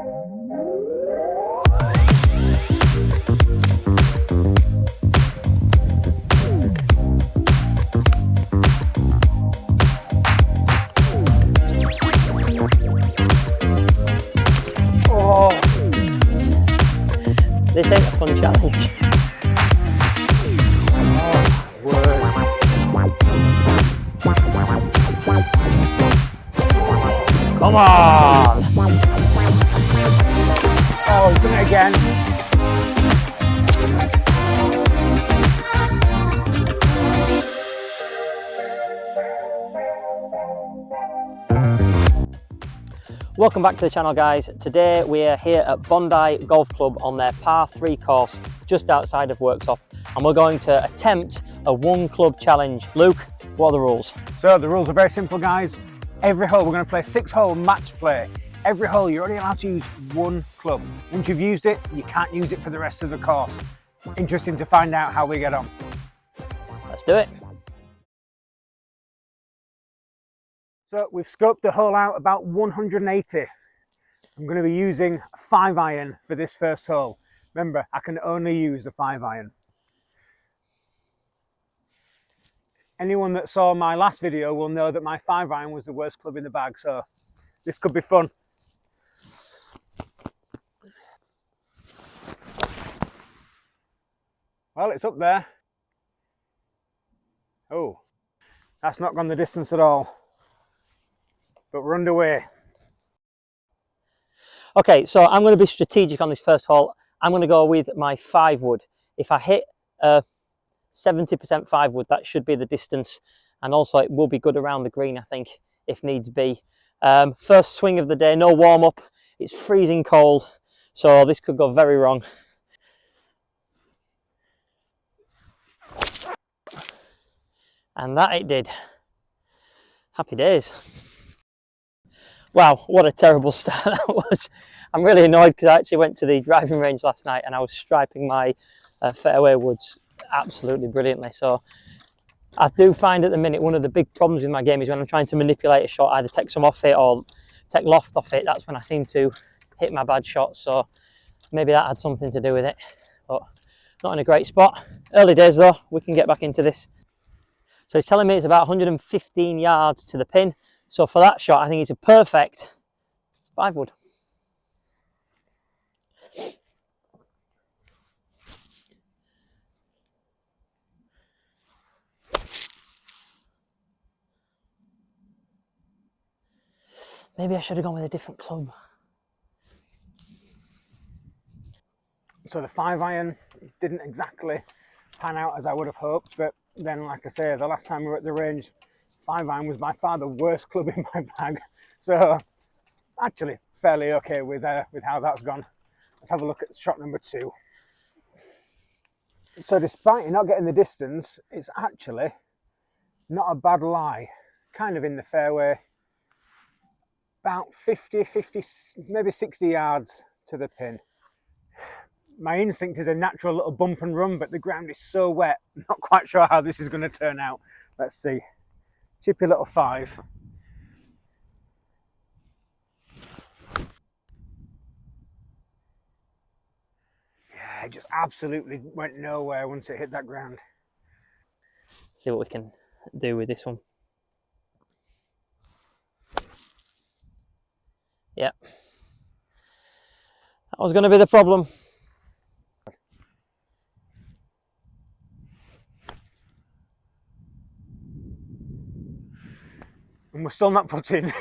This ain't a fun challenge. Come on! Oh, he's done it again. Welcome back to the channel, guys. Today we are here at Bondi Golf Club on their par 3 course just outside of Worktop, and we're going to attempt a one club challenge. Luke, what are the rules? So the rules are very simple, guys. Every hole we're going to play 6-hole match play. Every hole you're only allowed to use one club. Once you've used it, you can't use it for the rest of the course. Interesting to find out how we get on. Let's do it. So we've scoped the hole out about 180. I'm going to be using a 5-iron for this first hole. Remember, I can only use a 5-iron. Anyone that saw my last video will know that my 5-iron was the worst club in the bag, so this could be fun. Well, it's up there. Oh, that's not gone the distance at all. But we're underway. Okay, so I'm going to be strategic on this first hole. I'm going to go with my 5-wood. If I hit 70% 5-wood, that should be the distance, and also it will be good around the green, I think, if needs be. First swing of the day, no warm-up. It's freezing cold, so this could go very wrong. And that it did. Happy days. Wow, what a terrible start that was. I'm really annoyed because I actually went to the driving range last night and I was striping my fairway woods absolutely brilliantly. So I do find at the minute one of the big problems in my game is when I'm trying to manipulate a shot, either take some off it or take loft off it. That's when I seem to hit my bad shots. So maybe that had something to do with it, but not in a great spot. Early days though, we can get back into this. So it's telling me it's about 115 yards to the pin. So for that shot, I think it's a perfect 5-wood. Maybe I should have gone with a different club. So the 5-iron didn't exactly pan out as I would have hoped, but then, like I say, the last time we were at the range, 5-iron was by far the worst club in my bag. So actually fairly okay with how that's gone. Let's have a look at shot number 2. So despite not getting the distance, it's actually not a bad lie. Kind of in the fairway, about 50, maybe 60 yards to the pin. My instinct is a natural little bump and run, but the ground is so wet, not quite sure how this is going to turn out. Let's see. Chippy little 5. Yeah, it just absolutely went nowhere once it hit that ground. See what we can do with this one. Yeah. That was going to be the problem. And we're still not putting.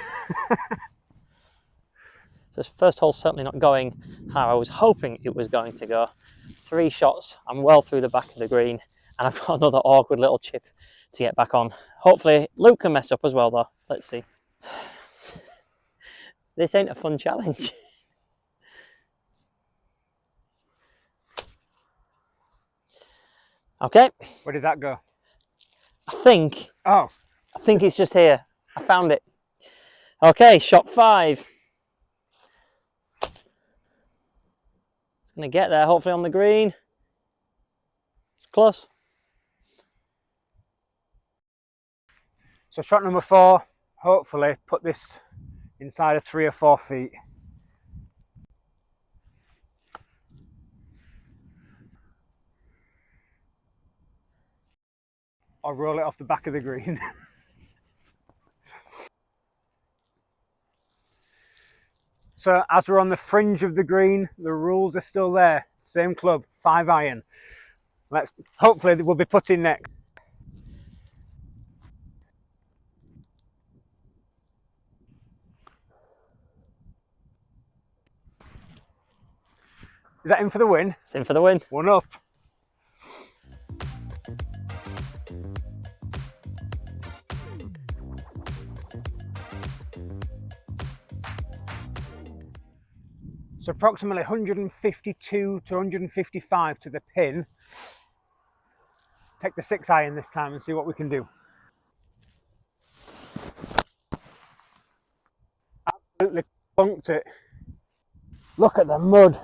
This first hole certainly not going how I was hoping it was going to go. 3 shots, I'm well through the back of the green, and I've got another awkward little chip to get back on. Hopefully Luke can mess up as well though. Let's see. This ain't a fun challenge. Okay. Where did that go? I think it's just here. I found it. Okay, shot 5. It's going to get there, hopefully on the green. It's close. So shot number 4, hopefully put this inside of 3 or 4 feet. or roll it off the back of the green. So as we're on the fringe of the green, the rules are still there. Same club, 5 iron. Let's hopefully we'll be putting next. Is that in for the win? It's in for the win. 1 up. So approximately 152 to 155 to the pin. Take the 6 iron this time and see what we can do. Absolutely bunked it. Look at the mud.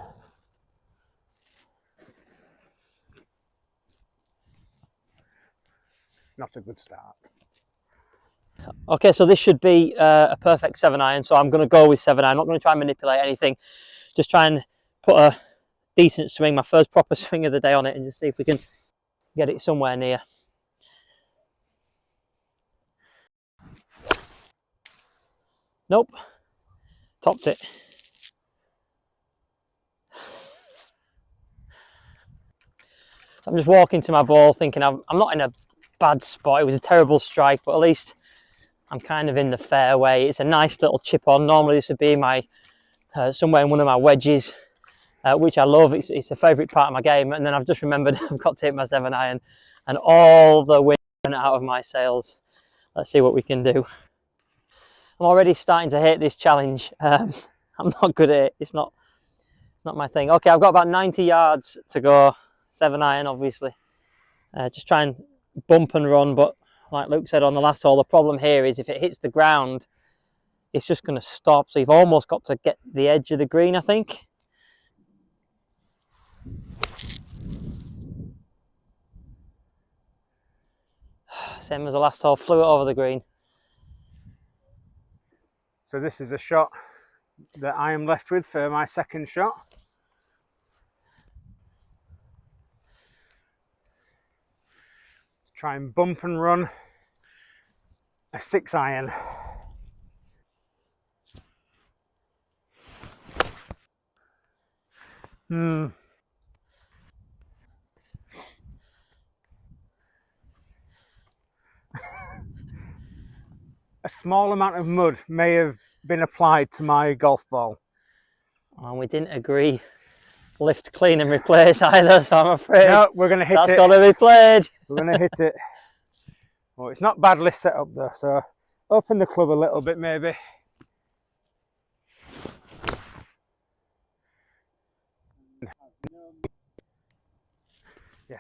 Not a good start. Okay, so this should be a perfect 7 iron, so I'm going to go with 7 iron. I'm not going to try and manipulate anything, just try and put a decent swing, my first proper swing of the day on it, and just see if we can get it somewhere near. Nope, topped it. So I'm just walking to my ball thinking I'm not in a bad spot. It was a terrible strike, but at least I'm kind of in the fairway. It's a nice little chip on. Normally this would be my somewhere in one of my wedges, which I love. It's a favourite part of my game. And then I've just remembered I've got to hit my 7 iron, and all the wind went out of my sails. Let's see what we can do. I'm already starting to hate this challenge. I'm not good at it. It's not my thing. Okay, I've got about 90 yards to go. 7 iron, obviously. Just try and bump and run, but like Luke said on the last hole, the problem here is if it hits the ground, it's just going to stop. So you've almost got to get the edge of the green, I think. Same as the last hole, flew it over the green. So this is a shot that I am left with for my second shot. Try and bump and run a 6 iron. A small amount of mud may have been applied to my golf ball. And we didn't agree lift, clean and replace either, so I'm afraid no, we're going to hit that's it. got to be played. We're going to hit it. Well, it's not badly set up though, so open the club a little bit maybe. Yeah.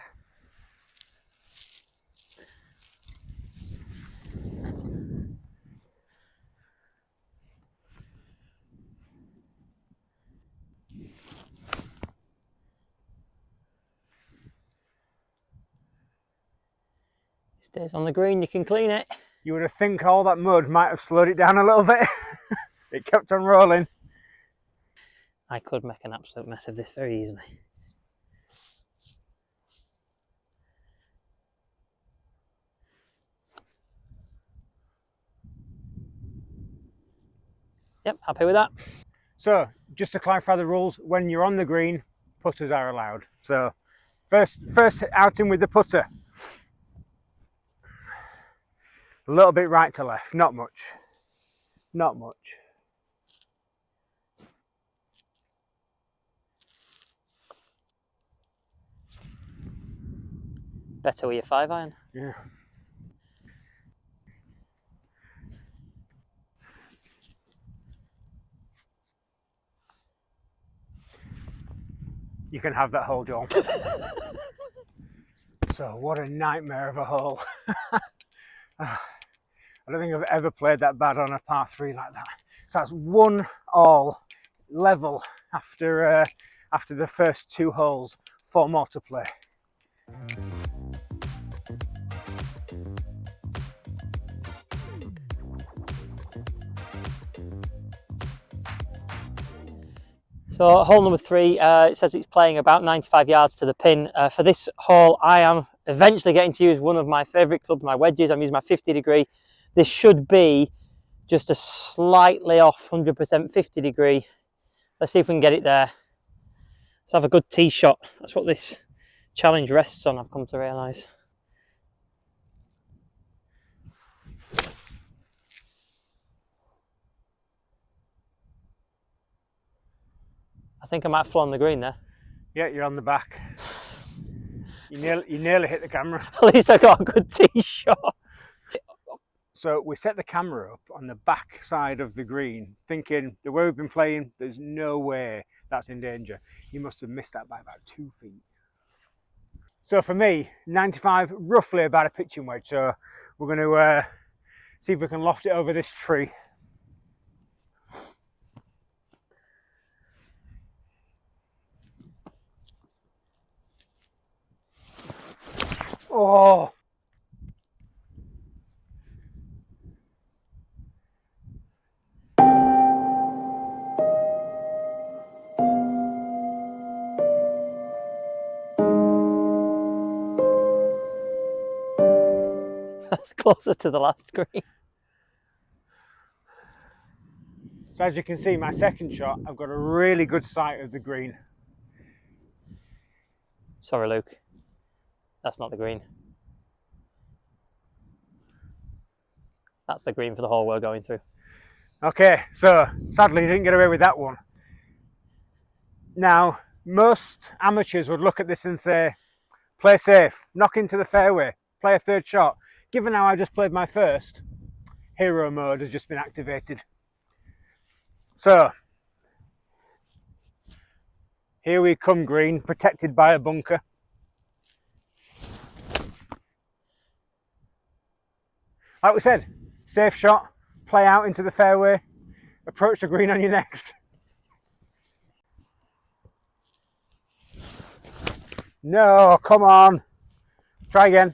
Stays on the green, you can clean it. You would have think all that mud might have slowed it down a little bit. It kept on rolling. I could make an absolute mess of this very easily. Yep, happy with that. So, just to clarify the rules, when you're on the green, putters are allowed. So, first outing with the putter. A little bit right to left, not much. Not much. Better with your 5 iron. Yeah. You can have that hole, Joel. So, what a nightmare of a hole. I don't think I've ever played that bad on a par 3 like that. So that's 1 all level after the first 2 holes. 4 more to play. So hole number 3, it says it's playing about 95 yards to the pin. For this hole, I am eventually getting to use one of my favourite clubs, my wedges. I'm using my 50 degree. This should be just a slightly off 100% 50 degree. Let's see if we can get it there. Let's have a good tee shot. That's what this challenge rests on, I've come to realise. I think I might have flown the green there. Yeah, you're on the back. You nearly hit the camera. At least I got a good tee shot. So we set the camera up on the back side of the green, thinking the way we've been playing, there's no way that's in danger. You must have missed that by about 2 feet. So for me, 95, roughly about a pitching wedge. So we're going to see if we can loft it over this tree. Oh! That's closer to the last green. So as you can see, my second shot, I've got a really good sight of the green. Sorry, Luke. That's not the green. That's the green for the hole we're going through. Okay, so sadly you didn't get away with that one. Now, most amateurs would look at this and say, play safe, knock into the fairway, play a third shot. Given how I just played my first, hero mode has just been activated. So, here we come green, protected by a bunker. Like we said, safe shot, play out into the fairway, approach the green on your next. No, come on. Try again.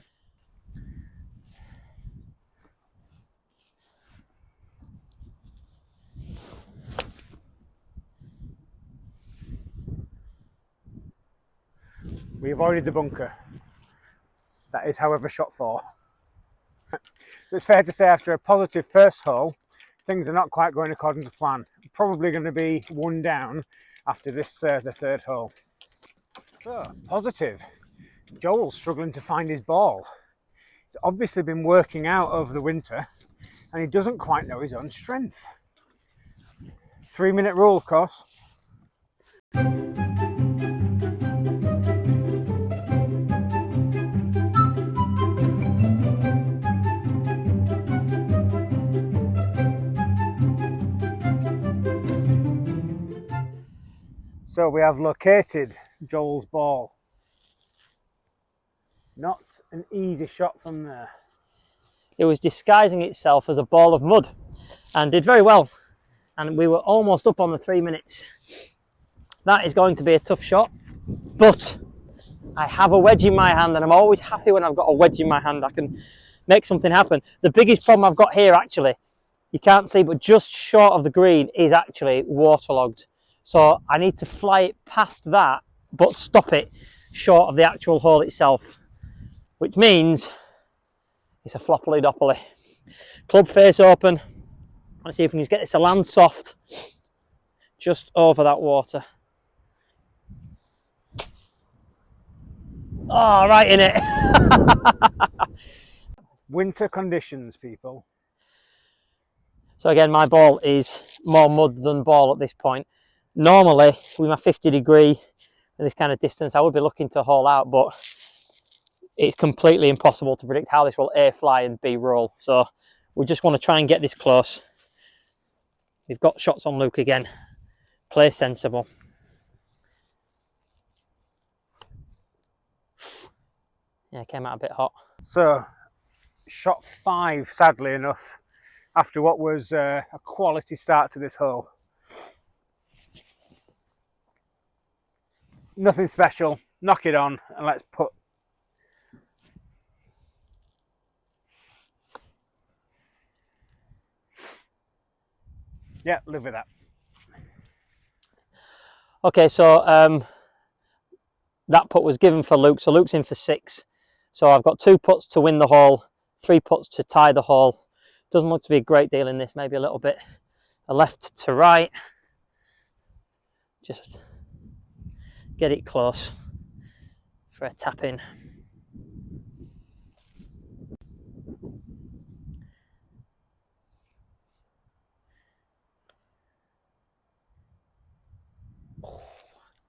We avoided the bunker. That is, however, shot 4. It's fair to say after a positive first hole, things are not quite going according to plan. Probably going to be 1 down after this, the third hole. So, positive. Joel's struggling to find his ball. He's obviously been working out over the winter and he doesn't quite know his own strength. 3-minute rule, of course. So we have located Joel's ball. Not an easy shot from there. It was disguising itself as a ball of mud and did very well. And we were almost up on the 3 minutes. That is going to be a tough shot, but I have a wedge in my hand and I'm always happy when I've got a wedge in my hand. I can make something happen. The biggest problem I've got here, actually, you can't see, but just short of the green is actually waterlogged. So I need to fly it past that, but stop it short of the actual hole itself, which means it's a floppily doppily. Club face open. Let's see if we can get this to land soft just over that water. Oh, right in it. Winter conditions, people. So again, my ball is more mud than ball at this point. Normally, with my 50 degree and this kind of distance, I would be looking to hole out, but it's completely impossible to predict how this will A, fly and B, roll. So we just want to try and get this close. We've got shots on Luke again. Play sensible. Yeah, it came out a bit hot. So, shot 5, sadly enough, after what was a quality start to this hole. Nothing special, knock it on and let's put. Yeah, live with that. Okay, so that putt was given for Luke, so Luke's in for 6. So I've got 2 putts to win the hole, 3 putts to tie the hole. Doesn't look to be a great deal in this, maybe a little bit a left to right. Just get it close for a tap in.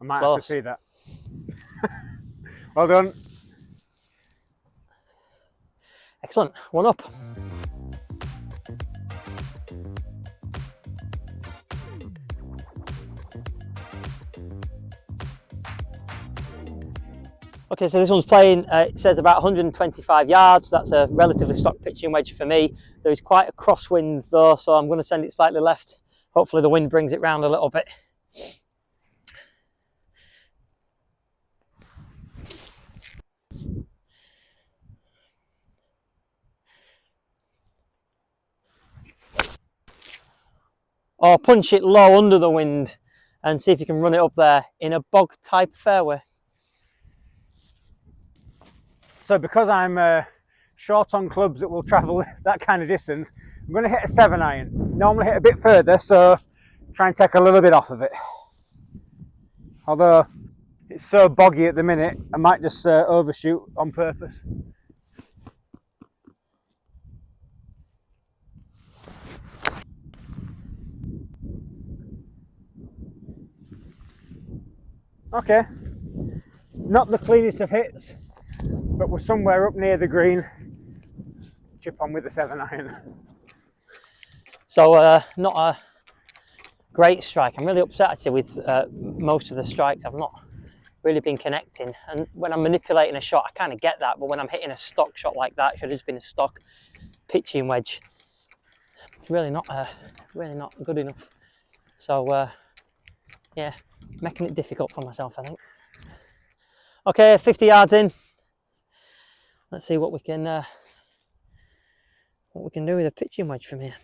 I might Close. have to see that. Well done. Excellent, 1 up. Okay, so this one's playing, it says about 125 yards. That's a relatively stock pitching wedge for me. There is quite a crosswind though, so I'm going to send it slightly left. Hopefully the wind brings it round a little bit. Or punch it low under the wind and see if you can run it up there in a bog type fairway. So because I'm short on clubs that will travel that kind of distance, I'm going to hit a 7-iron. Normally hit a bit further, so try and take a little bit off of it. Although it's so boggy at the minute, I might just overshoot on purpose. Okay, not the cleanest of hits, but we're somewhere up near the green. Chip on with the 7-iron. So not a great strike. I'm really upset actually with most of the strikes. I've not really been connecting, and when I'm manipulating a shot I kind of get that, but when I'm hitting a stock shot like that, it should have just been a stock pitching wedge. It's really not good enough. So yeah, making it difficult for myself, I think. Okay, 50 yards in. Let's see what we can do with a pitching wedge from here.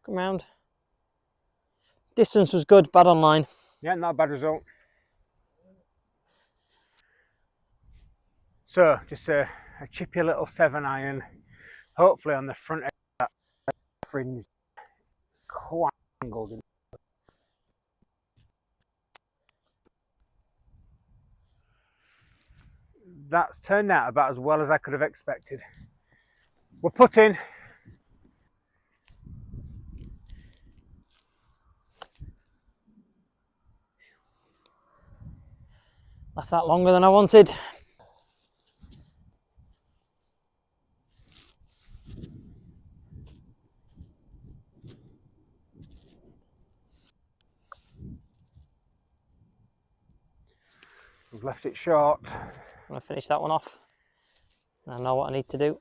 Come round. Distance was good, bad on line. Yeah, not a bad result. So just a chippy little 7-iron, hopefully on the front edge of that fringe, quite angled. That's turned out about as well as I could have expected. We're putting. Left that longer than I wanted. We've left it short. I'm going to finish that one off. I know what I need to do.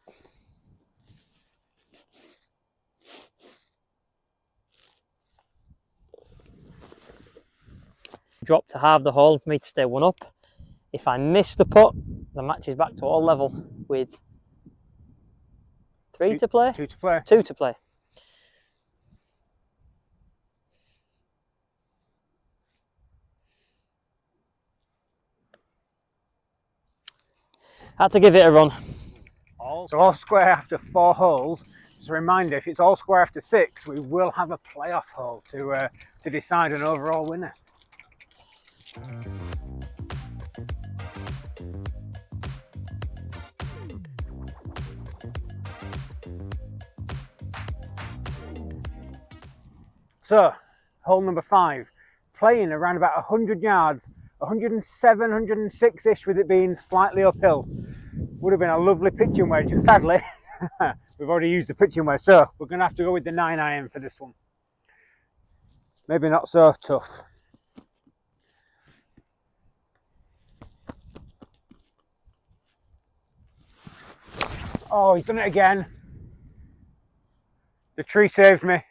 Drop to halve the hole for me to stay 1 up. If I miss the putt, the match is back to all level with 3 to play? 2 to play. 2 to play. Had to give it a run. So all square after 4 holes. Just a reminder, if it's all square after 6, we will have a playoff hole to decide an overall winner. So, hole number 5, playing around about 100 yards, 107, 106-ish with it being slightly uphill. Would have been a lovely pitching wedge, and sadly, we've already used the pitching wedge, so we're going to have to go with the 9-iron for this one. Maybe not so tough. Oh, he's done it again. The tree saved me.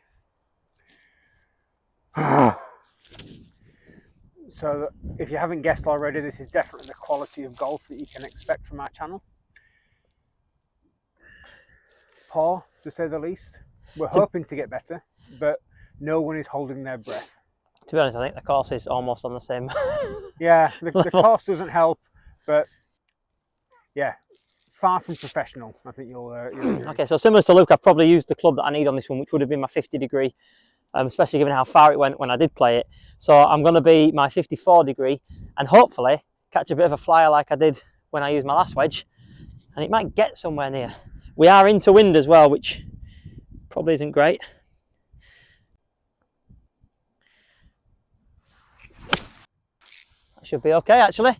So if you haven't guessed already, this is definitely the quality of golf that you can expect from our channel. poor, to say the least. We're hoping to get better, but no one is holding their breath. To be honest, I think the course is almost on the same. Yeah, the course doesn't help, but yeah, far from professional. I think you'll agree. Okay, so similar to Luke, I've probably used the club that I need on this one, which would have been my 50 degree, especially given how far it went when I did play it. So I'm going to be my 54 degree and hopefully catch a bit of a flyer like I did when I used my last wedge, and it might get somewhere near. We are into wind as well, which probably isn't great. That should be okay, actually.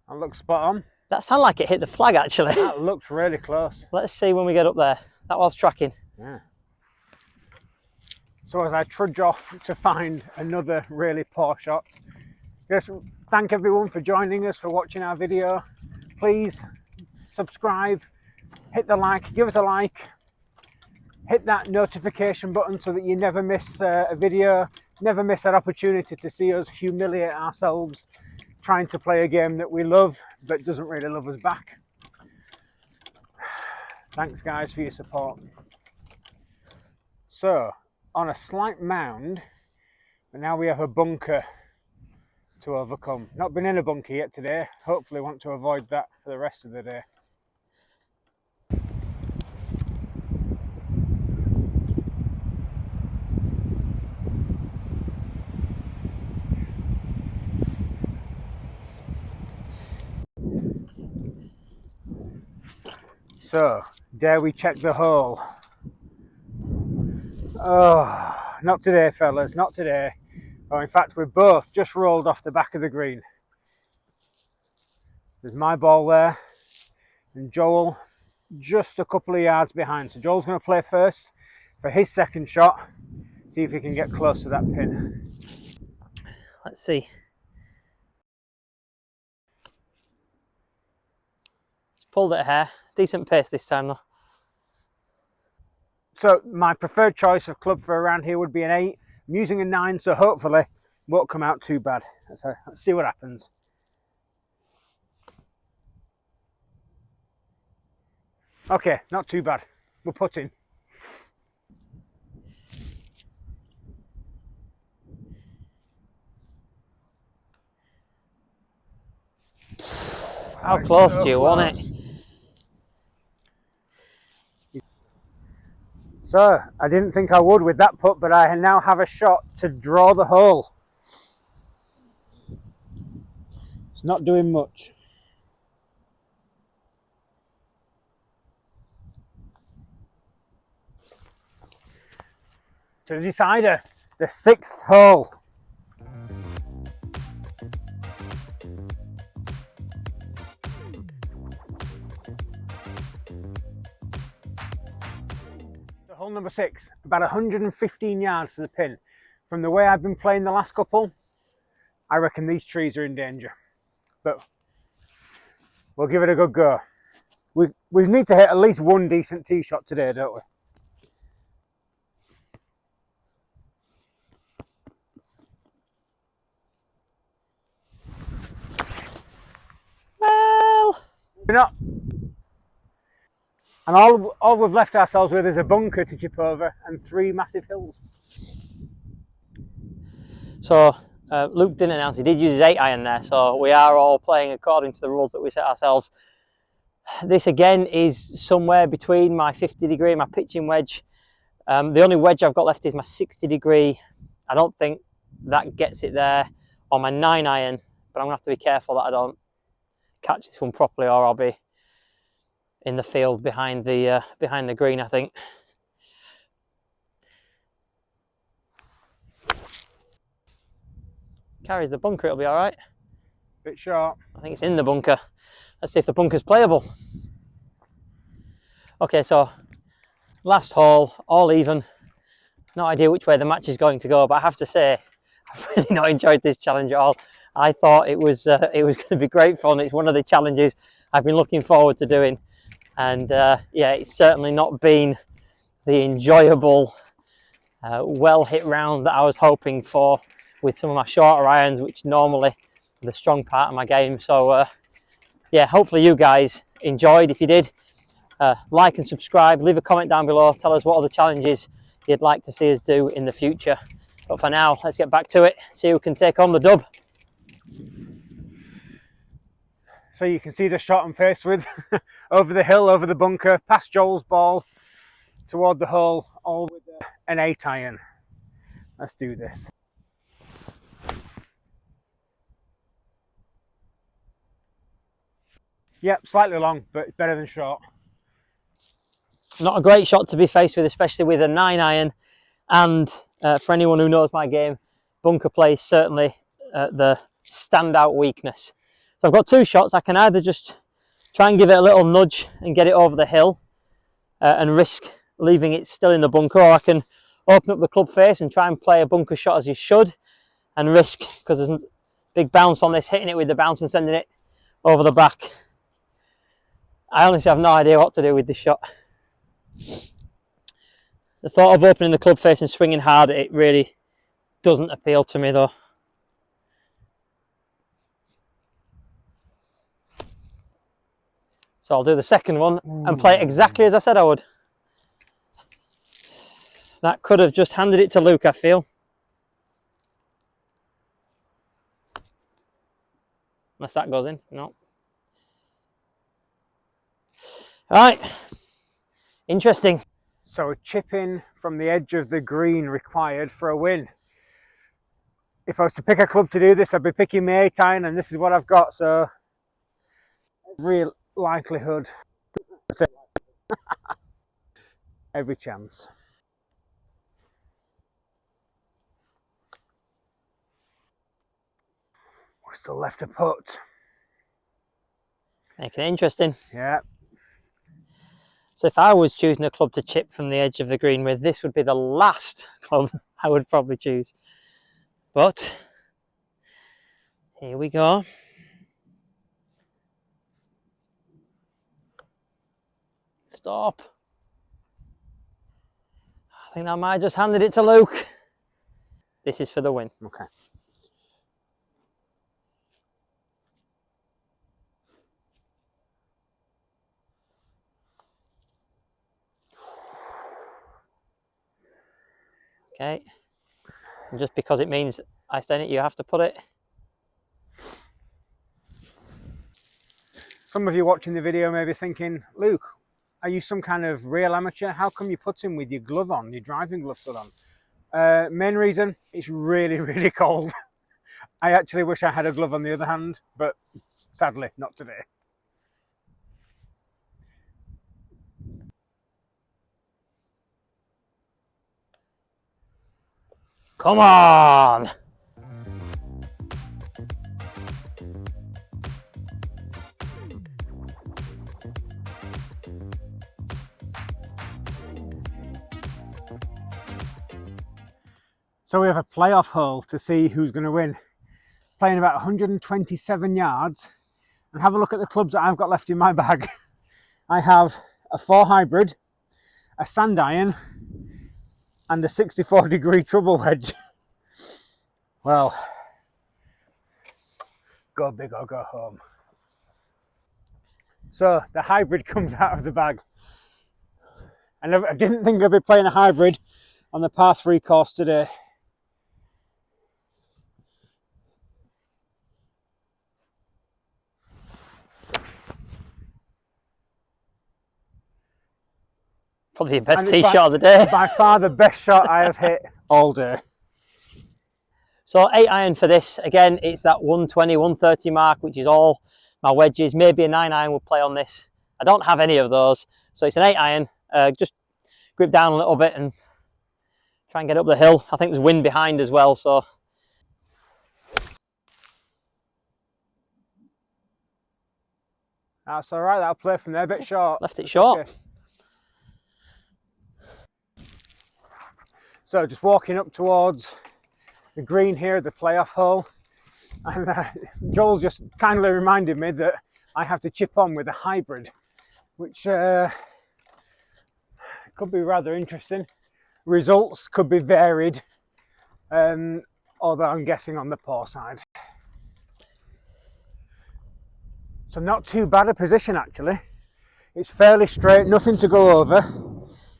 That looks spot on. That sounded like it hit the flag, actually. That looks really close. Let's see when we get up there. That was tracking. Yeah. So as I trudge off to find another really poor shot, just thank everyone for joining us, for watching our video. Please subscribe, hit the like, give us a like, hit that notification button so that you never miss a video, never miss that opportunity to see us humiliate ourselves trying to play a game that we love but doesn't really love us back. Thanks guys for your support. So, on a slight mound, but now we have a bunker to overcome. Not been in a bunker yet today, hopefully want to avoid that for the rest of the day. So, dare we check the hole? Oh, not today, fellas, not today. Oh, in fact, we're both just rolled off the back of the green. There's my ball there, and Joel just a couple of yards behind. So Joel's going to play first for his second shot, see if he can get close to that pin. Let's see. Just pulled it a hair. Decent pace this time though. So my preferred choice of club for around here would be an 8. I'm using a 9, so hopefully won't come out too bad. Let's see what happens. Okay, not too bad. We're putting. How close do you want it? So, I didn't think I would with that putt, but I now have a shot to draw the hole. It's not doing much. To the decider, the 6th hole. Hole number 6, about 115 yards to the pin. From the way I've been playing the last couple, I reckon these trees are in danger. But we'll give it a good go. We need to hit at least one decent tee shot today, don't we? Well, We're not. And all we've left ourselves with is a bunker to chip over and 3 massive hills. so Luke didn't announce he did use his 8-iron there, so we are all playing according to the rules that we set ourselves. This again is somewhere between my 50 degree and my pitching wedge. The only wedge I've got left is my 60 degree. I don't think that gets it there, on my 9-iron, but I'm going to have to be careful that I don't catch this one properly or I'll be in the field behind the green, I think. Carries the bunker, it'll be all right. Bit short. I think it's in the bunker. Let's see if the bunker's playable. Okay, so last hole, all even. No idea which way the match is going to go, but I have to say, I've really not enjoyed this challenge at all. I thought it was going to be great fun. It's one of the challenges I've been looking forward to doing. And yeah, it's certainly not been the enjoyable, well-hit round that I was hoping for with some of my shorter irons, which normally are the strong part of my game. So yeah, hopefully you guys enjoyed. If you did, like and subscribe, leave a comment down below, tell us what other challenges you'd like to see us do in the future. But for now, let's get back to it, see who can take on the dub. So you can see the shot I'm faced with over the hill, over the bunker, past Joel's ball, toward the hole, all with an 8-iron. Let's do this. Yep, slightly long, but it's better than short. Not a great shot to be faced with, especially with a 9-iron. And for anyone who knows my game, bunker play is certainly the standout weakness. So I've got two shots. I can either just try and give it a little nudge and get it over the hill and risk leaving it still in the bunker, or I can open up the club face and try and play a bunker shot as you should and risk, because there's a big bounce on this, hitting it with the bounce and sending it over the back. I honestly have no idea what to do with this shot. The thought of opening the club face and swinging hard, it really doesn't appeal to me though. So I'll do the second one and play it exactly as I said I would. That could have just handed it to Luke, I feel. Unless that goes in, no. Right, interesting. So a chip in from the edge of the green required for a win. If I was to pick a club to do this, I'd be picking my 8-iron, and this is what I've got, so real likelihood. Every chance. We're still left to putt. Making it interesting. Yeah. So if I was choosing a club to chip from the edge of the green with, this would be the last club I would probably choose. But here we go. Stop. I think I might have just handed it to Luke. This is for the win. Okay. Okay. And just because it means I stain it, you have to put it. Some of you watching the video may be thinking, Luke, are you some kind of real amateur? How come you put him with your glove on, your driving glove still on? Main reason, it's really, really cold. I actually wish I had a glove on the other hand, but sadly, not today. Come on! So we have a playoff hole to see who's going to win. Playing about 127 yards, and have a look at the clubs that I've got left in my bag. I have a 4 hybrid, a sand iron, and a 64-degree treble wedge. Well, go big or go home. So the hybrid comes out of the bag. I didn't think I'd be playing a hybrid on the par 3 course today. Probably your best tee shot of the day. By far the best shot I have hit all day. So 8-iron for this. Again, it's that 120, 130 mark, which is all my wedges. Maybe a 9-iron would play on this. I don't have any of those. So it's an 8-iron. Just grip down a little bit and try and get up the hill. I think there's wind behind as well, so. That's all right, that'll play from there, a bit short. Left it short. Okay. So just walking up towards the green here, the playoff hole, and Joel just kindly reminded me that I have to chip on with a hybrid, which could be rather interesting. Results could be varied, although I'm guessing on the poor side. So not too bad a position actually. It's fairly straight, nothing to go over.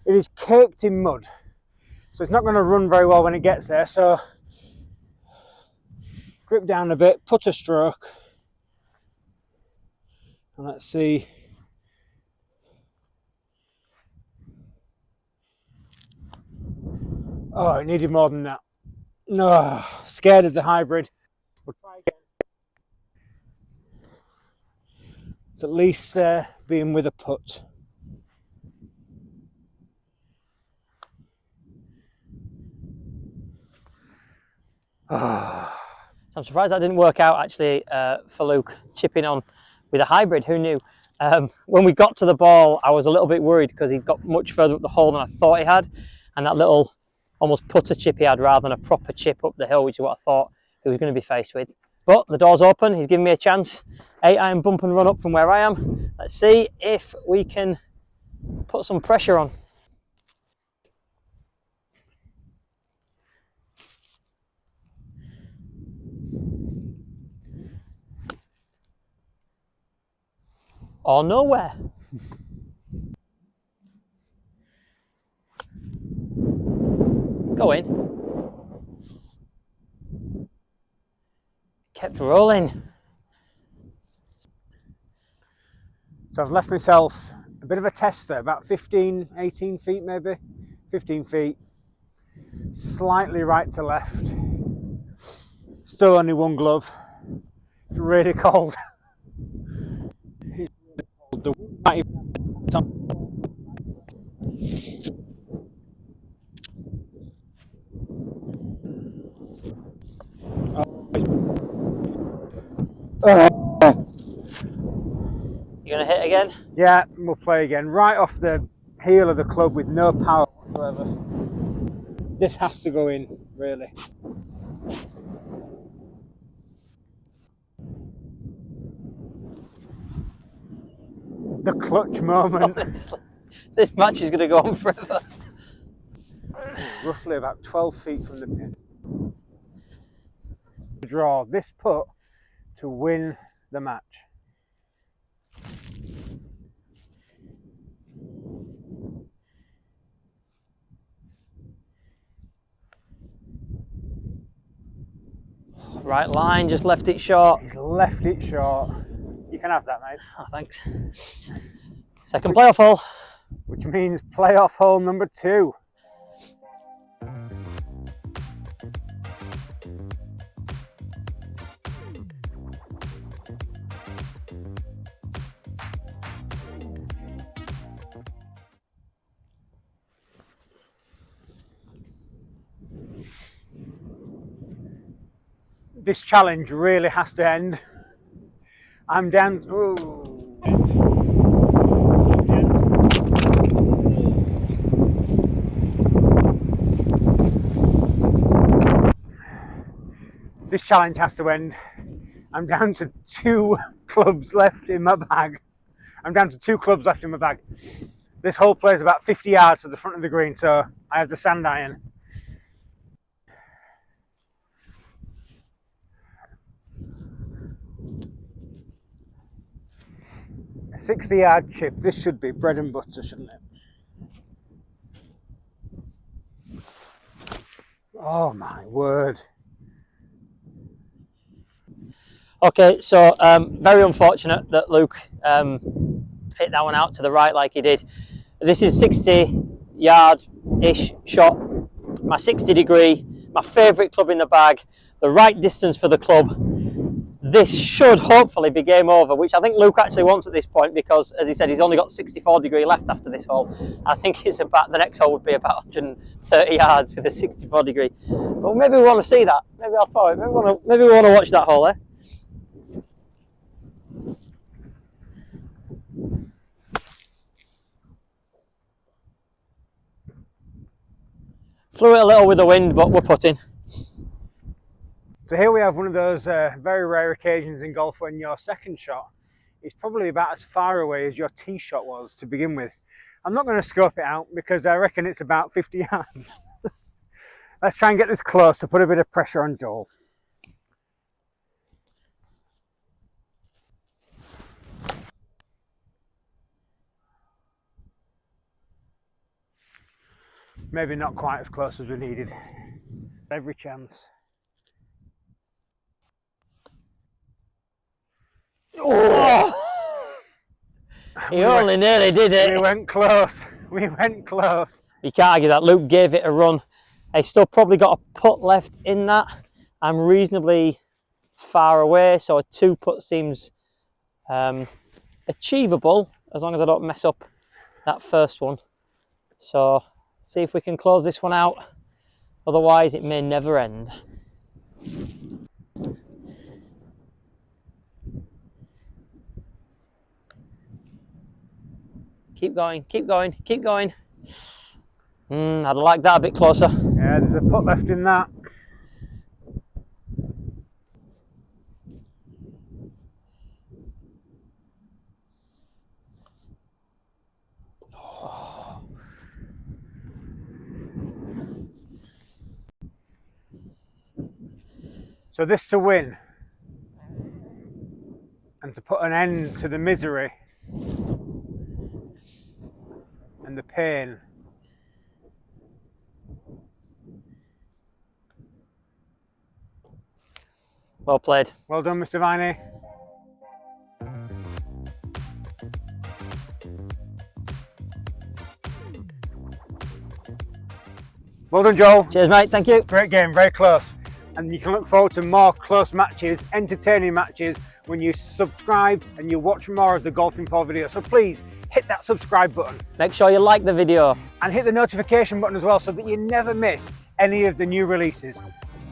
It is caked in mud, so it's not going to run very well when it gets there. So grip down a bit, putter stroke, and let's see. Oh, it needed more than that. No, scared of the hybrid. We'll try again. It's at least being with a putt. So I'm surprised that didn't work out actually for Luke, chipping on with a hybrid. Who knew? When we got to the ball, I was a little bit worried because he got much further up the hole than I thought he had, and that little almost putter chip he had rather than a proper chip up the hill, which is what I thought he was going to be faced with. But the door's open, he's given me a chance. 8-iron bump and run up from where I am. Let's see if we can put some pressure on. Or nowhere. Go in. Kept rolling. So I've left myself a bit of a tester, about 15, 18 feet maybe, 15 feet, slightly right to left. Still only one glove. It's really cold. It's really cold. You gonna hit again? Yeah, we'll play again. Right off the heel of the club with no power whatsoever. This has to go in, really. The clutch moment. Honestly, this match is gonna go on forever. Roughly about 12 feet from the pin. Draw this putt to win the match. Right line, just left it short. He's left it short. You can have that, mate. Oh, thanks. Second playoff hole. Which means playoff hole number 2. This challenge really has to end. I'm down. Ooh. This challenge has to end. I'm down to 2 clubs left in my bag. I'm down to 2 clubs left in my bag. This hole plays about 50 yards to the front of the green, so I have the sand iron. A 60-yard chip. This should be bread and butter, shouldn't it? Oh my word. Okay, so very unfortunate that Luke hit that one out to the right like he did. This is 60-yard-ish shot. My 60 degree, my favourite club in the bag, the right distance for the club. This should hopefully be game over, which I think Luke actually wants at this point because, as he said, he's only got 64 degree left after this hole. I think it's about, the next hole would be about 130 yards with a 64 degree. But maybe we want to see that. Maybe I'll throw it. Maybe we want to watch that hole, eh? Flew it a little with the wind, but we're putting. So here we have one of those very rare occasions in golf when your second shot is probably about as far away as your tee shot was to begin with. I'm not going to scope it out because I reckon it's about 50 yards. Let's try and get this close to put a bit of pressure on Joel. Maybe not quite as close as we needed. Every chance. Oh! He only nearly did it. We went close. We went close. You can't argue that. Luke gave it a run. I still probably got a putt left in that. I'm reasonably far away, so a 2 putt seems achievable as long as I don't mess up that first one. So see if we can close this one out. Otherwise, it may never end. Keep going, keep going, keep going. I'd like that a bit closer. Yeah, there's a putt left in that. So this to win and to put an end to the misery and the pain. Well played. Well done, Mr. Viney. Well done, Joel. Cheers, mate. Thank you. Great game, very close. And you can look forward to more close matches, entertaining matches, when you subscribe and you watch more of the Golfing 4 videos. So please hit that subscribe button. Make sure you like the video. And hit the notification button as well so that you never miss any of the new releases.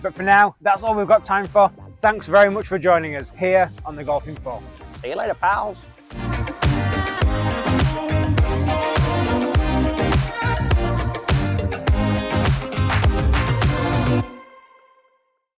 But for now, that's all we've got time for. Thanks very much for joining us here on the Golfing 4. See you later, pals.